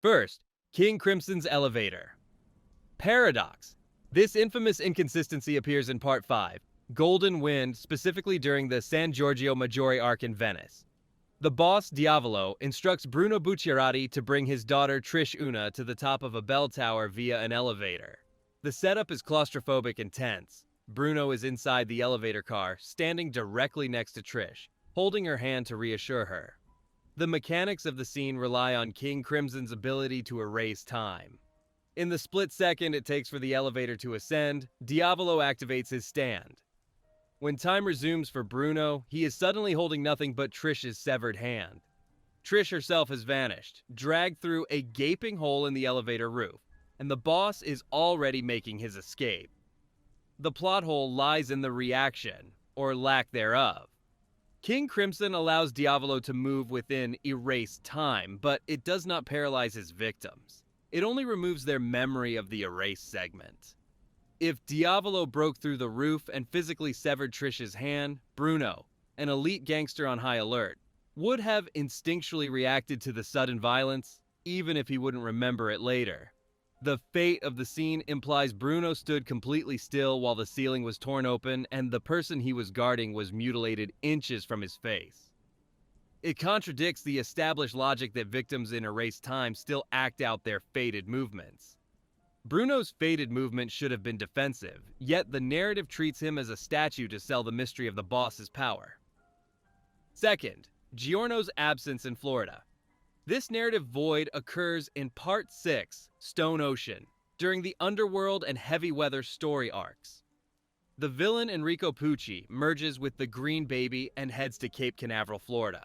First, King Crimson's elevator. Paradox. This infamous inconsistency appears in Part 5, Golden Wind, specifically during the San Giorgio Maggiore arc in Venice. The boss, Diavolo, instructs Bruno Bucciarati to bring his daughter Trish Una to the top of a bell tower via an elevator. The setup is claustrophobic and tense. Bruno is inside the elevator car, standing directly next to Trish, holding her hand to reassure her. The mechanics of the scene rely on King Crimson's ability to erase time. In the split second it takes for the elevator to ascend, Diavolo activates his stand. When time resumes for Bruno, he is suddenly holding nothing but Trish's severed hand. Trish herself has vanished, dragged through a gaping hole in the elevator roof, and the boss is already making his escape. The plot hole lies in the reaction, or lack thereof. King Crimson allows Diavolo to move within erased time, but it does not paralyze his victims. It only removes their memory of the erased segment. If Diavolo broke through the roof and physically severed Trish's hand, Bruno, an elite gangster on high alert, would have instinctually reacted to the sudden violence, even if he wouldn't remember it later. The fate of the scene implies Bruno stood completely still while the ceiling was torn open and the person he was guarding was mutilated inches from his face. It contradicts the established logic that victims in erased time still act out their fated movements. Bruno's fated movement should have been defensive, yet the narrative treats him as a statue to sell the mystery of the boss's power. Second, Giorno's absence in Florida. This narrative void occurs in Part 6, Stone Ocean, during the Underworld and Heavy Weather story arcs. The villain Enrico Pucci merges with the Green Baby and heads to Cape Canaveral, Florida.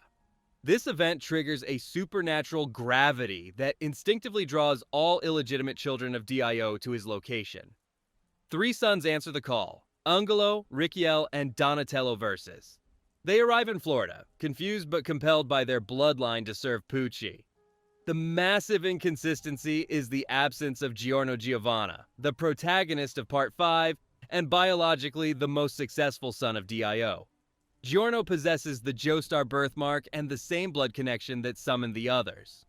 This event triggers a supernatural gravity that instinctively draws all illegitimate children of DIO to his location. 3 sons answer the call: Angelo, Ricciel, and Donatello Versus. They arrive in Florida, confused but compelled by their bloodline to serve Pucci. The massive inconsistency is the absence of Giorno Giovanna, the protagonist of Part 5, and biologically the most successful son of DIO. Giorno possesses the Joestar birthmark and the same blood connection that summoned the others.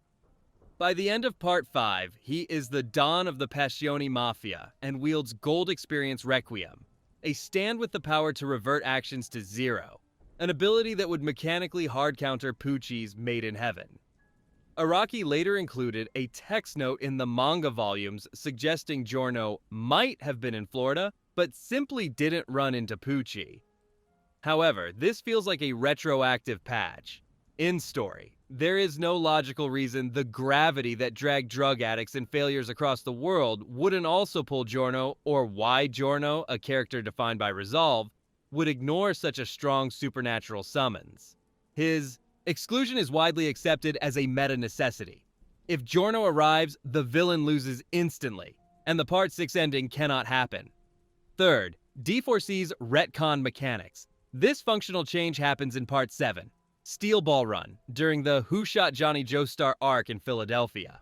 By the end of Part 5, he is the Don of the Passioni Mafia and wields Gold Experience Requiem, a stand with the power to revert actions to 0, an ability that would mechanically hard counter Pucci's Made in Heaven. Araki later included a text note in the manga volumes suggesting Giorno might have been in Florida, but simply didn't run into Pucci. However, this feels like a retroactive patch. In story, there is no logical reason the gravity that dragged drug addicts and failures across the world wouldn't also pull Giorno, or why Giorno, a character defined by resolve, would ignore such a strong supernatural summons. His exclusion is widely accepted as a meta-necessity. If Giorno arrives, the villain loses instantly, and the Part 6 ending cannot happen. Third, D4C's retcon mechanics. This functional change happens in Part 7, Steel Ball Run, during the Who Shot Johnny Joestar arc in Philadelphia.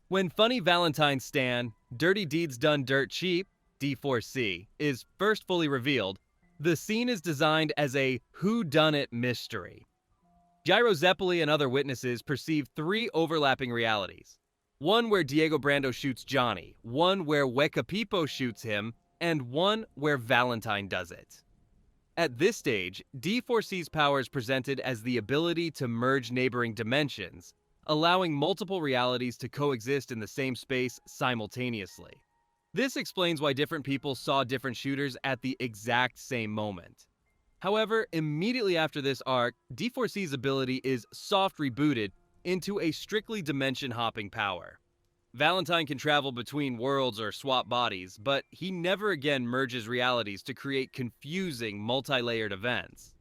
When Funny Valentine Stan, Dirty Deeds Done Dirt Cheap, D4C, is first fully revealed, the scene is designed as a whodunit mystery. Gyro Zeppeli and other witnesses perceive 3 overlapping realities. One where Diego Brando shoots Johnny, one where Weka Pipo shoots him, and one where Valentine does it. At this stage, D4C's power is presented as the ability to merge neighboring dimensions, allowing multiple realities to coexist in the same space simultaneously. This explains why different people saw different shooters at the exact same moment. However, immediately after this arc, D4C's ability is soft rebooted into a strictly dimension-hopping power. Valentine can travel between worlds or swap bodies, but he never again merges realities to create confusing, multi-layered events.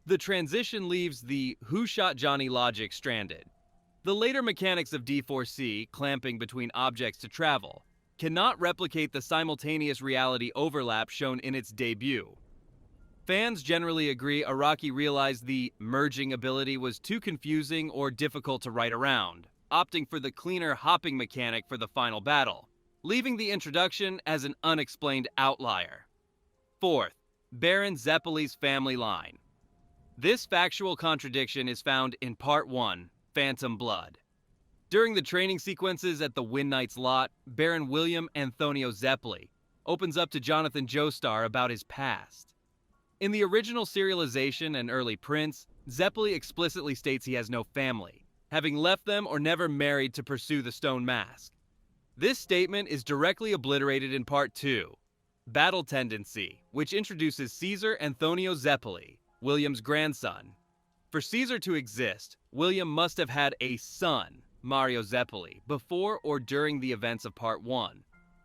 The transition leaves the Who Shot Johnny logic stranded. The later mechanics of D4C, clamping between objects to travel, cannot replicate the simultaneous reality overlap shown in its debut. Fans generally agree Araki realized the merging ability was too confusing or difficult to write around, opting for the cleaner hopping mechanic for the final battle, leaving the introduction as an unexplained outlier. Fourth, Baron Zeppeli's family line. This factual contradiction is found in Part 1, Phantom Blood. During the training sequences at the Win Knight's lot, Baron William Antonio Zeppeli opens up to Jonathan Joestar about his past. In the original serialization and early prints, Zeppeli explicitly states he has no family, having left them or never married to pursue the Stone Mask. This statement is directly obliterated in Part 2, Battle Tendency, which introduces Caesar Antonio Zeppeli, William's grandson. For Caesar to exist, William must have had a son, Mario Zeppeli, before or during the events of Part 1.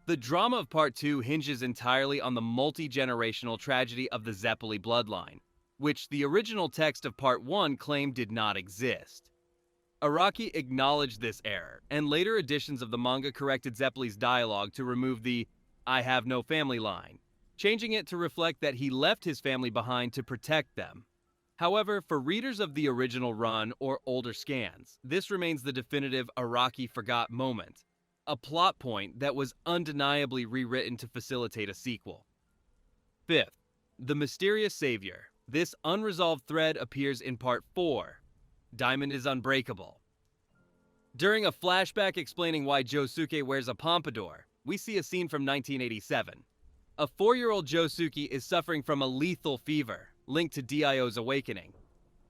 The drama of Part 2 hinges entirely on the multi-generational tragedy of the Zeppeli bloodline, which the original text of Part 1 claimed did not exist. Araki acknowledged this error, and later editions of the manga corrected Zeppeli's dialogue to remove the "I have no family" line, changing it to reflect that he left his family behind to protect them. However, for readers of the original run or older scans, this remains the definitive Araki forgot moment, a plot point that was undeniably rewritten to facilitate a sequel. Fifth, the mysterious savior. This unresolved thread appears in Part 4, Diamond is Unbreakable. During a flashback explaining why Josuke wears a pompadour, we see a scene from 1987. A 4-year-old Josuke is suffering from a lethal fever, linked to Dio's awakening.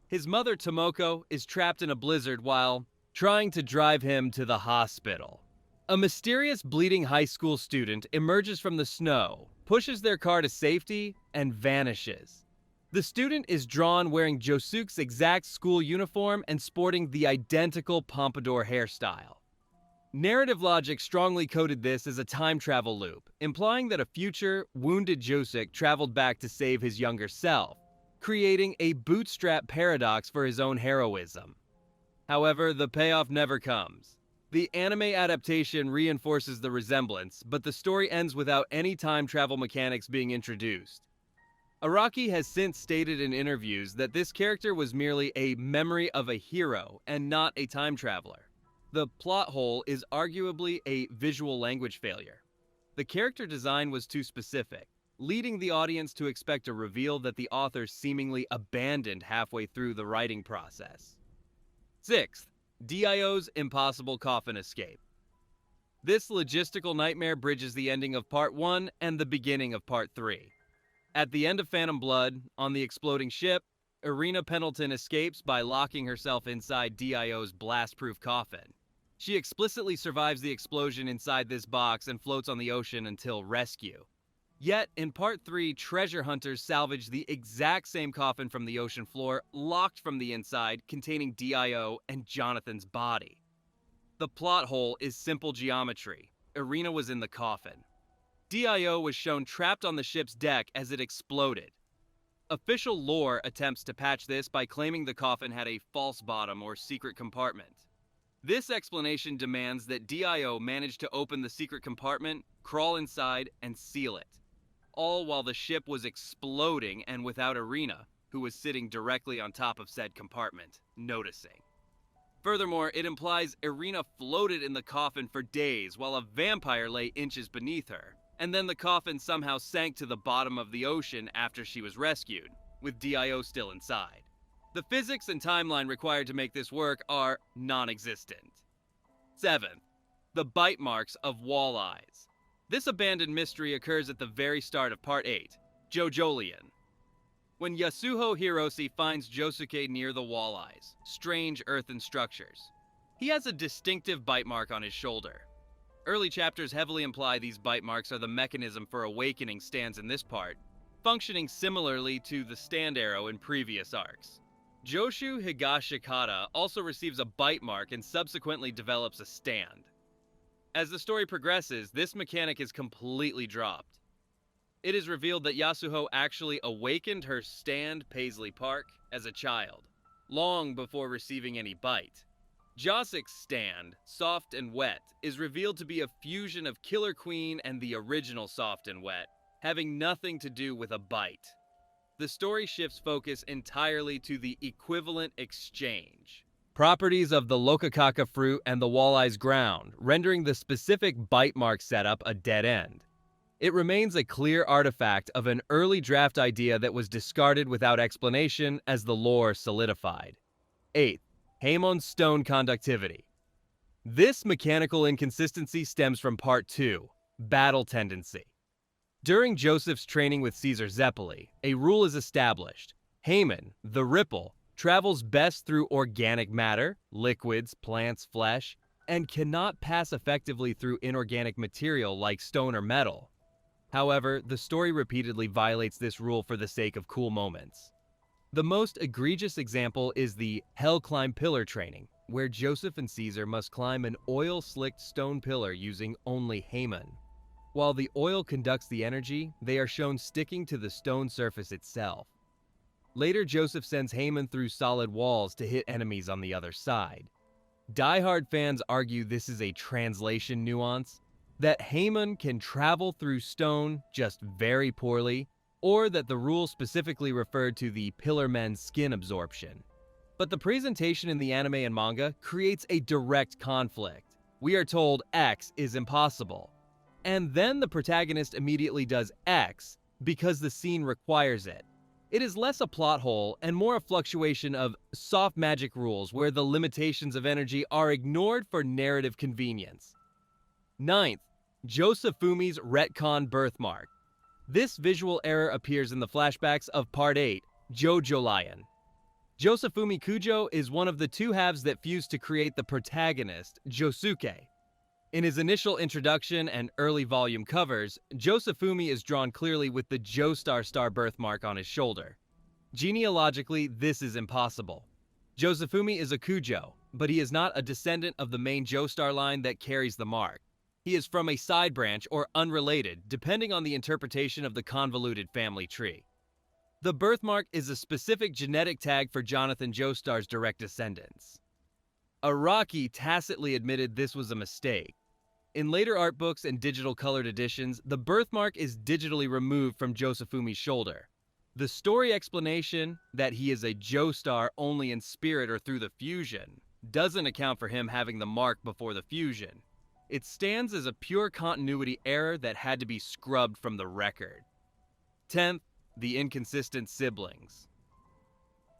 His mother, Tomoko, is trapped in a blizzard while trying to drive him to the hospital. A mysterious bleeding high school student emerges from the snow, pushes their car to safety, and vanishes. The student is drawn wearing Josuke's exact school uniform and sporting the identical pompadour hairstyle. Narrative logic strongly coded this as a time travel loop, implying that a future, wounded Josuke traveled back to save his younger self, creating a bootstrap paradox for his own heroism. However, the payoff never comes. The anime adaptation reinforces the resemblance, but the story ends without any time travel mechanics being introduced. Araki has since stated in interviews that this character was merely a memory of a hero and not a time traveler. The plot hole is arguably a visual language failure. The character design was too specific, leading the audience to expect a reveal that the author seemingly abandoned halfway through the writing process. Sixth, Dio's impossible coffin escape. This logistical nightmare bridges the ending of Part 1 and the beginning of Part 3. At the end of Phantom Blood, on the exploding ship, Irina Pendleton escapes by locking herself inside Dio's blast-proof coffin. She explicitly survives the explosion inside this box and floats on the ocean until rescue. Yet, in Part 3, treasure hunters salvage the exact same coffin from the ocean floor, locked from the inside, containing Dio and Jonathan's body. The plot hole is simple geometry. Irina was in the coffin. Dio was shown trapped on the ship's deck as it exploded. Official lore attempts to patch this by claiming the coffin had a false bottom or secret compartment. This explanation demands that Dio managed to open the secret compartment, crawl inside, and seal it, all while the ship was exploding and without Irina, who was sitting directly on top of said compartment, noticing. Furthermore, it implies Irina floated in the coffin for days while a vampire lay inches beneath her, and then the coffin somehow sank to the bottom of the ocean after she was rescued, with Dio still inside. The physics and timeline required to make this work are non-existent. 7th, the bite marks of walleyes. This abandoned mystery occurs at the very start of Part 8, Jojolian. When Yasuho Hiroshi finds Josuke near the walleyes, strange earthen structures, he has a distinctive bite mark on his shoulder. Early chapters heavily imply these bite marks are the mechanism for awakening stands in this part, functioning similarly to the stand arrow in previous arcs. Joshu Higashikata also receives a bite mark and subsequently develops a stand. As the story progresses, this mechanic is completely dropped. It is revealed that Yasuho actually awakened her stand Paisley Park as a child, long before receiving any bite. Josek's stand, Soft and Wet, is revealed to be a fusion of Killer Queen and the original Soft and Wet, having nothing to do with a bite. The story shifts focus entirely to the equivalent exchange. Properties of the Lokakaka fruit and the walleye's ground, rendering the specific bite mark setup a dead end. It remains a clear artifact of an early draft idea that was discarded without explanation as the lore solidified. 8th, Hamon's stone conductivity. This mechanical inconsistency stems from Part 2, Battle Tendency. During Joseph's training with Caesar Zeppeli, a rule is established. Hamon, the Ripple, travels best through organic matter, liquids, plants, flesh, and cannot pass effectively through inorganic material like stone or metal. However, the story repeatedly violates this rule for the sake of cool moments. The most egregious example is the Hell Climb Pillar training, where Joseph and Caesar must climb an oil-slicked stone pillar using only Hamon. While the oil conducts the energy, they are shown sticking to the stone surface itself. Later, Joseph sends Hamon through solid walls to hit enemies on the other side. Die-hard fans argue this is a translation nuance, that Hamon can travel through stone just very poorly, or that the rule specifically referred to the Pillarmen's skin absorption. But the presentation in the anime and manga creates a direct conflict. We are told X is impossible, and then the protagonist immediately does X because the scene requires it. It is less a plot hole and more a fluctuation of soft magic rules where the limitations of energy are ignored for narrative convenience. 9th, Josefumi's retconned birthmark. This visual error appears in the flashbacks of Part 8, Jojo Lion. Josefumi Kujo is one of the two halves that fuse to create the protagonist, Josuke. In his initial introduction and early volume covers, Josefumi is drawn clearly with the Joestar star birthmark on his shoulder. Genealogically, this is impossible. Josefumi is a Kujo, but he is not a descendant of the main Joestar line that carries the mark. He is from a side branch or unrelated, depending on the interpretation of the convoluted family tree. The birthmark is a specific genetic tag for Jonathan Joestar's direct descendants. Araki tacitly admitted this was a mistake. In later art books and digital colored editions, the birthmark is digitally removed from Josefumi's shoulder. The story explanation that he is a Joestar only in spirit or through the fusion doesn't account for him having the mark before the fusion. It stands as a pure continuity error that had to be scrubbed from the record. 10th, the inconsistent siblings.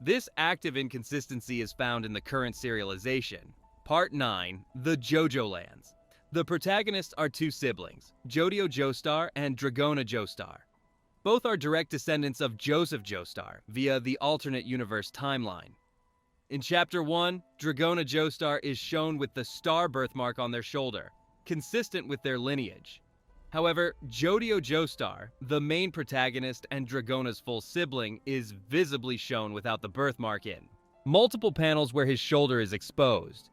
This active inconsistency is found in the current serialization. Part 9, the Jojo lands. The protagonists are two siblings, Jodio Joestar and Dragona Joestar. Both are direct descendants of Joseph Joestar via the alternate universe timeline. In Chapter 1, Dragona Joestar is shown with the star birthmark on their shoulder, consistent with their lineage. However, Jodio Joestar, the main protagonist and Dragona's full sibling, is visibly shown without the birthmark in multiple panels where his shoulder is exposed.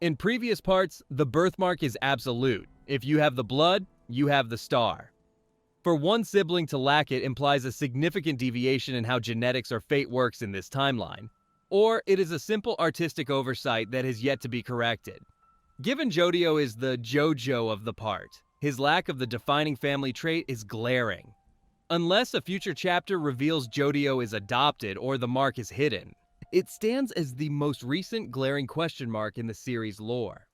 In previous parts, the birthmark is absolute. If you have the blood, you have the star. For one sibling to lack it implies a significant deviation in how genetics or fate works in this timeline, or it is a simple artistic oversight that has yet to be corrected. Given Jodio is the Jojo of the part, his lack of the defining family trait is glaring. Unless a future chapter reveals Jodio is adopted or the mark is hidden, it stands as the most recent glaring question mark in the series lore.